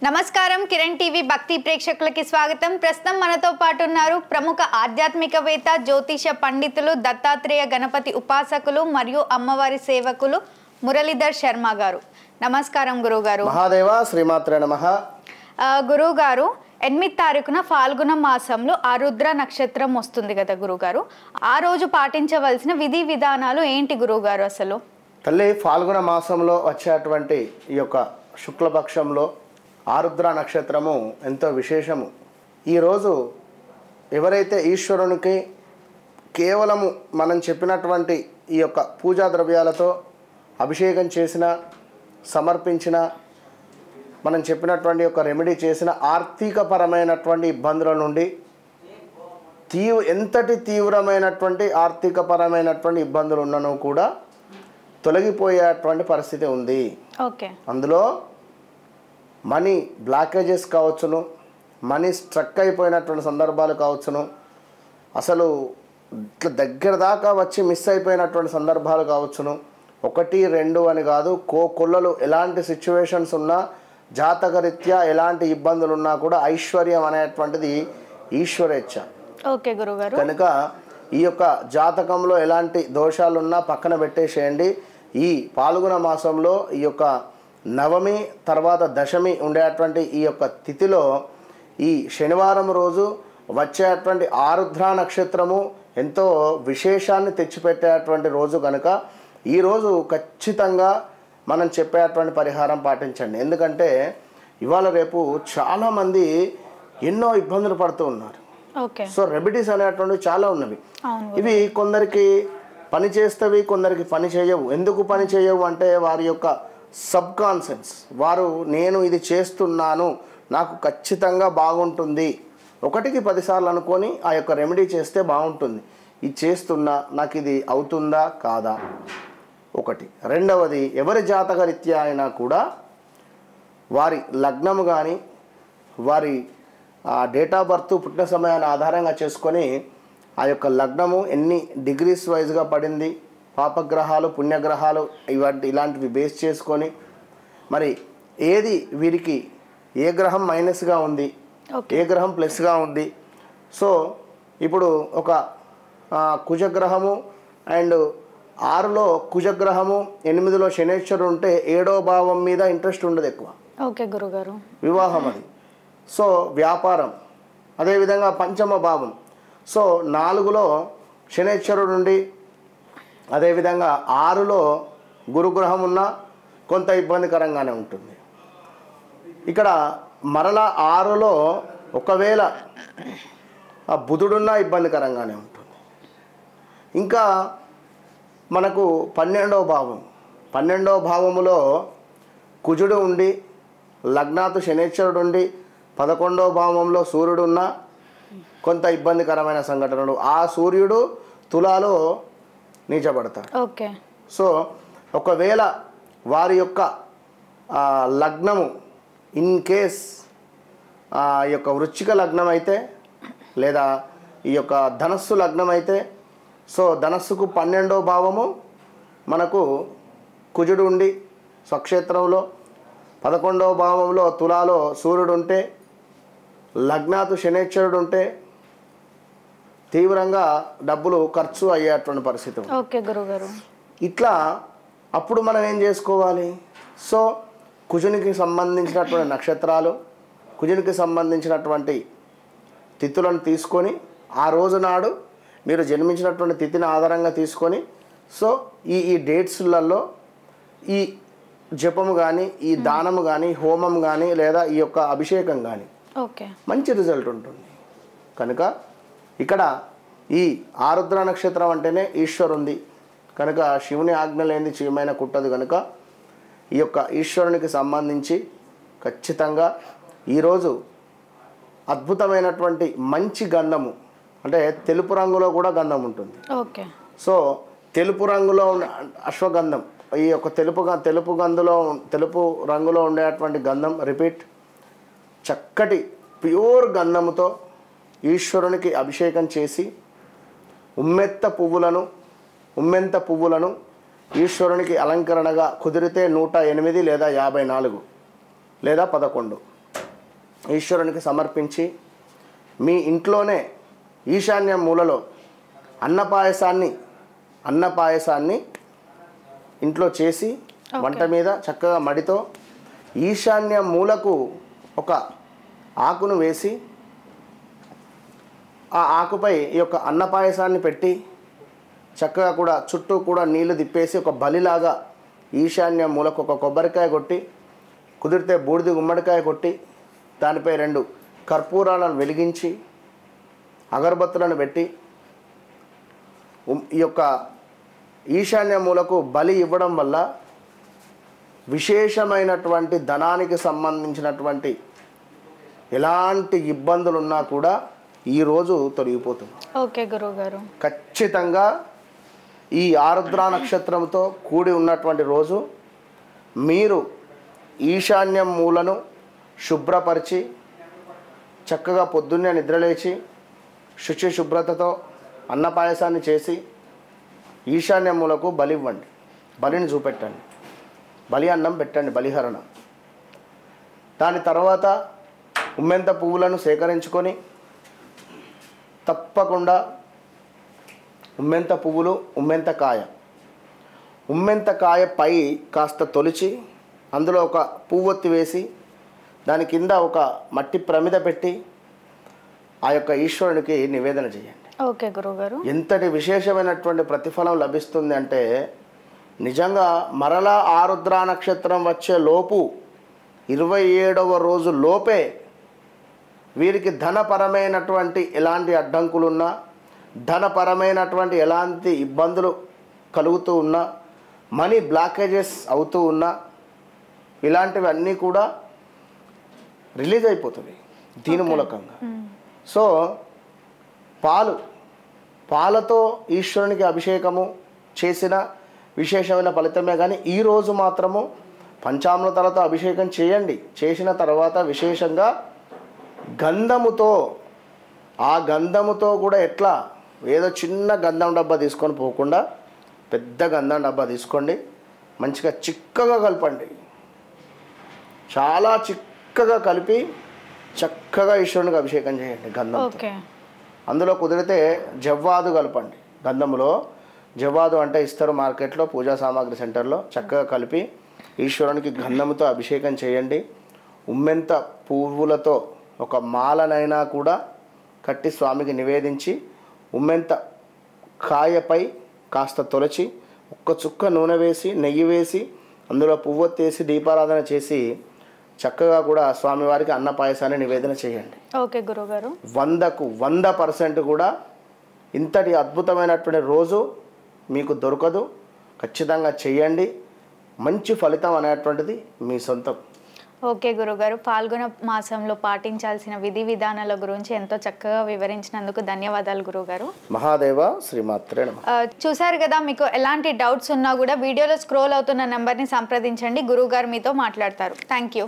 నమస్కారం కిరణ్ టీవీ భక్తి ప్రేక్షకులకి స్వాగతం. ప్రస్తుతం మనతో పాటు ఉన్నారు ప్రముఖ ఆధ్యాత్మికవేత్త జ్యోతిష పండితులు దత్తాత్రేయ గణపతి ఉపాసకులు మరియు అమ్మవారి సేవకులు మురళీధర్ శర్మ గారు. నమస్కారం గురుగారు. మహాదేవ శ్రీమాత్రే నమః. గురుగారు 8వ తారీఖున ఫాల్గుణ మాసంలో ఆరుద్ర నక్షత్రం వస్తుంది కదా గురుగారు, ఆ రోజు పాటించవలసిన విధి విధానాలు ఏంటి గురుగారు? అసలు తల్లి ఫాల్గుణ మాసంలో వచ్చేటువంటి ఈ యొక్క శుక్లపక్షంలో ఆరుద్ర నక్షత్రము ఎంతో విశేషము. ఈరోజు ఎవరైతే ఈశ్వరునికి కేవలము మనం చెప్పినటువంటి ఈ యొక్క పూజా ద్రవ్యాలతో అభిషేకం చేసిన, సమర్పించిన, మనం చెప్పినటువంటి యొక్క రెమెడీ చేసిన ఆర్థికపరమైనటువంటి ఇబ్బందుల నుండి ఎంతటి తీవ్రమైనటువంటి ఆర్థికపరమైనటువంటి ఇబ్బందులు ఉన్నను కూడా తొలగిపోయేటువంటి పరిస్థితి ఉంది. ఓకే, అందులో మనీ బ్లాకేజెస్ కావచ్చును, మనీ స్ట్రక్ అయిపోయినటువంటి సందర్భాలు కావచ్చును, అసలు ఇట్లా దగ్గర దాకా వచ్చి మిస్ అయిపోయినటువంటి సందర్భాలు కావచ్చును. 1, 2 అని కాదు, కొల్లలు ఎలాంటి సిచ్యువేషన్స్ ఉన్నా, జాతకరీత్యా ఎలాంటి ఇబ్బందులు ఉన్నా కూడా ఐశ్వర్యం అనేటువంటిది ఈశ్వరేచ్ఛ. ఓకే గురుగారు. కనుక ఈ యొక్క జాతకంలో ఎలాంటి దోషాలున్నా పక్కన పెట్టేసేయండి. ఈ ఫాల్గుణ మాసంలో ఈ యొక్క నవమి తర్వాత దశమి ఉండేటువంటి ఈ యొక్క తిథిలో ఈ శనివారం రోజు వచ్చేటువంటి ఆరుద్ర నక్షత్రము ఎంతో విశేషాన్ని తెచ్చిపెట్టేటువంటి రోజు కనుక ఈరోజు ఖచ్చితంగా మనం చెప్పేటువంటి పరిహారం పాటించండి. ఎందుకంటే ఇవాళ రేపు చాలామంది ఎన్నో ఇబ్బందులు పడుతూ ఉన్నారు. సో రెమెడీస్ అనేటువంటివి చాలా ఉన్నవి. ఇవి కొందరికి పని చేస్తవి, కొందరికి పని చేయవు. ఎందుకు పని చేయవు అంటే వారి యొక్క సబ్ కాన్షియస్, వారు నేను ఇది చేస్తున్నాను, నాకు ఖచ్చితంగా బాగుంటుంది, 1కి 10 సార్లు అనుకొని ఆ యొక్క రెమెడీ చేస్తే బాగుంటుంది, ఇది చేస్తున్నా నాకు ఇది అవుతుందా కాదా, ఒకటి. రెండవది, ఎవరి జాతకరీత్యా అయినా కూడా వారి లగ్నము కానీ వారి డేట్ ఆఫ్ బర్త్ పుట్టిన సమయాన్ని ఆధారంగా చేసుకొని ఆ యొక్క లగ్నము ఎన్ని డిగ్రీస్ వైజ్గా పడింది, పాపగ్రహాలు పుణ్యగ్రహాలు ఇలాంటివి బేస్ చేసుకొని మరి ఏది వీరికి ఏ గ్రహం మైనస్గా ఉంది, ఏ గ్రహం ప్లస్గా ఉంది. సో ఇప్పుడు ఒక కుజగ్రహము అండ్ 6లో కుజగ్రహము 8లో శనేశ్వరుడు ఉంటే 7వ భావం మీద ఇంట్రెస్ట్ ఉండదు ఎక్కువ. ఓకే గురుగారు. వివాహం అది. సో వ్యాపారం, అదేవిధంగా 5వ భావం. సో 4లో శనేశ్వరుడు ఉండి అదేవిధంగా 6లో గురుగ్రహం ఉన్నా కొంత ఇబ్బందికరంగానే ఉంటుంది. ఇక్కడ మరలా 6లో ఒకవేళ బుధుడున్నా ఇబ్బందికరంగానే ఉంటుంది. ఇంకా మనకు 12వ భావం, 12వ భావములో కుజుడు ఉండి లగ్నాతు శనేశ్వరుడు ఉండి 11వ భావంలో సూర్యుడు ఉన్న కొంత ఇబ్బందికరమైన సంఘటనలు. ఆ సూర్యుడు తులాలో నీచబడతాడు. ఓకే. సో ఒకవేళ వారి యొక్క లగ్నము ఇన్ కేస్ ఈ యొక్క వృశ్చిక లగ్నం అయితే లేదా ఈ యొక్క ధనస్సు లగ్నం అయితే, సో ధనస్సుకు 12వ భావము మనకు కుజుడు ఉండి స్వక్షేత్రంలో, 11వ భావంలో తులాలో సూర్యుడు ఉంటే, లగ్నాతు శనేశ్వరుడు ఉంటే తీవ్రంగా డబ్బులు ఖర్చు అయ్యేటువంటి పరిస్థితి. ఓకే గురుగారు. ఇట్లా అప్పుడు మనం ఏం చేసుకోవాలి? సో కుజునికి సంబంధించినటువంటి నక్షత్రాలు, కుజునికి సంబంధించినటువంటి తిథులను తీసుకొని ఆ రోజు నాడు మీరు జన్మించినటువంటి తిథిని ఆధారంగా తీసుకొని సో ఈ డేట్స్లలో ఈ జపము కానీ, ఈ దానము కానీ, హోమం కానీ లేదా ఈ యొక్క అభిషేకం కానీ మంచి రిజల్ట్ ఉంటుంది. కనుక ఇక్కడ ఈ ఆరుద్ర నక్షత్రం అంటేనే ఈశ్వరుంది కనుక శివుని ఆజ్ఞ లేనిది చీమైన కుట్టదు. కనుక ఈ యొక్క ఈశ్వరునికి సంబంధించి ఖచ్చితంగా ఈరోజు అద్భుతమైనటువంటి మంచి గంధము, అంటే తెలుపు రంగులో కూడా గంధం ఉంటుంది. ఓకే. సో తెలుపు రంగులో ఉన్న అశ్వగంధం, ఈ యొక్క తెలుపు రంగులో ఉండేటువంటి గంధం, రిపీట్, చక్కటి ప్యూర్ గంధముతో ఈశ్వరునికి అభిషేకం చేసి ఉమ్మెంత పువ్వులను ఈశ్వరునికి అలంకరణగా కుదిరితే 108 లేదా 54 లేదా 11 ఈశ్వరునికి సమర్పించి మీ ఇంట్లోనే ఈశాన్య మూలలో అన్న పాయసాన్ని ఇంట్లో చేసి వంట మీద చక్కగా మడితో ఈశాన్య మూలకు ఒక ఆకును వేసి ఆ ఆకుపై ఈ యొక్క అన్న పాయసాన్ని పెట్టి చక్కగా కూడా చుట్టూ కూడా నీళ్లు తిప్పేసి ఒక బలిలాగా ఈశాన్య మూలకు ఒక కొబ్బరికాయ కొట్టి కుదిరితే బూడిద గుమ్మడికాయ కొట్టి దానిపై 2 కర్పూరాలను వెలిగించి అగరబత్తులను పెట్టి ఈ యొక్క ఈశాన్య మూలకు బలి ఇవ్వడం వల్ల విశేషమైనటువంటి ధనానికి సంబంధించినటువంటి ఎలాంటి ఇబ్బందులు ఉన్నా కూడా ఈరోజు తొలగిపోతుంది. ఓకే గురువుగారు. ఖచ్చితంగా ఈ ఆరుద్ర నక్షత్రంతో కూడి ఉన్నటువంటి రోజు మీరు ఈశాన్యం మూలను శుభ్రపరిచి చక్కగా పొద్దున్నే నిద్రలేచి శుచి శుభ్రతతో అన్న పాయసాన్ని చేసి ఈశాన్య మూలకు బలి ఇవ్వండి. బలిని చూపెట్టండి, బలి అన్నం పెట్టండి, బలిహరణ. దాని తర్వాత ఉమ్మెంత పువ్వులను సేకరించుకొని తప్పకుండా ఉమ్మెంత పువ్వులు ఉమ్మెంత కాయ పై కాస్త తొలిచి అందులో ఒక పువ్వొత్తి వేసి దాని కింద ఒక మట్టి ప్రమిద పెట్టి ఆ యొక్క ఈశ్వరునికి నివేదన చేయండి. ఓకే గురువుగారు. ఎంతటి విశేషమైనటువంటి ప్రతిఫలం లభిస్తుంది అంటే నిజంగా మరలా ఆరుద్ర నక్షత్రం వచ్చే లోపు 27వ రోజు లోపే వీరికి ధనపరమైనటువంటి ఎలాంటి అడ్డంకులున్నా ధనపరమైనటువంటి ఎలాంటి ఇబ్బందులు కలుగుతూ ఉన్నా మనీ బ్లాకేజెస్ అవుతూ ఉన్నా ఇలాంటివన్నీ కూడా రిలీజ్ అయిపోతుంది దీని మూలకంగా. సో పాలతో ఈశ్వరునికి అభిషేకము చేసిన విశేషమైన ఫలితమే. కానీ ఈరోజు మాత్రము పంచామృతాలతో అభిషేకం చేయండి. చేసిన తర్వాత విశేషంగా గంధముతో కూడా ఎట్లా ఏదో చిన్న గంధం డబ్బా తీసుకొని పోకుండా పెద్ద గంధం డబ్బా తీసుకోండి. మంచిగా చిక్కగా కలపండి. చాలా చిక్కగా కలిపి చక్కగా ఈశ్వరునికి అభిషేకం చేయండి గంధంతో. అందులో కుదిరితే జవ్వాదు కలపండి. గంధములో జవ్వాదు అంటే ఇస్తారు మార్కెట్లో, పూజా సామాగ్రి సెంటర్లో. చక్కగా కలిపి ఈశ్వరునికి గంధముతో అభిషేకం చేయండి. ఉమ్మెంత పువ్వులతో ఒక మాలనైనా కూడా కట్టి స్వామికి నివేదించి ఉమ్మెంత కాయపై కాస్త తొలచి ఒక్క చుక్క నూనె వేసి నెయ్యి వేసి అందులో పువ్వొత్తేసి దీపారాధన చేసి చక్కగా కూడా స్వామివారికి అన్న పాయసాన్ని నివేదన చేయండి. ఓకే గురువుగారు. 100కు 100% కూడా ఇంతటి అద్భుతమైనటువంటి రోజు మీకు దొరకదు. ఖచ్చితంగా చేయండి. మంచి ఫలితం అనేటువంటిది మీ సొంతం. ఓకే గురుగారు. పాల్గొన మాసంలో పాటించాల్సిన విధి విధానాల గురించి ఎంతో చక్కగా వివరించినందుకు ధన్యవాదాలు గురుగారు. మహాదేవ శ్రీమాత్రే నమః. చూసారు కదా, మీకు ఎలాంటి డౌట్స్ ఉన్నా కూడా వీడియోలో స్క్రోల్ అవుతున్న నెంబర్ని సంప్రదించండి. గురుగారు మీతో మాట్లాడతారు. Thank you.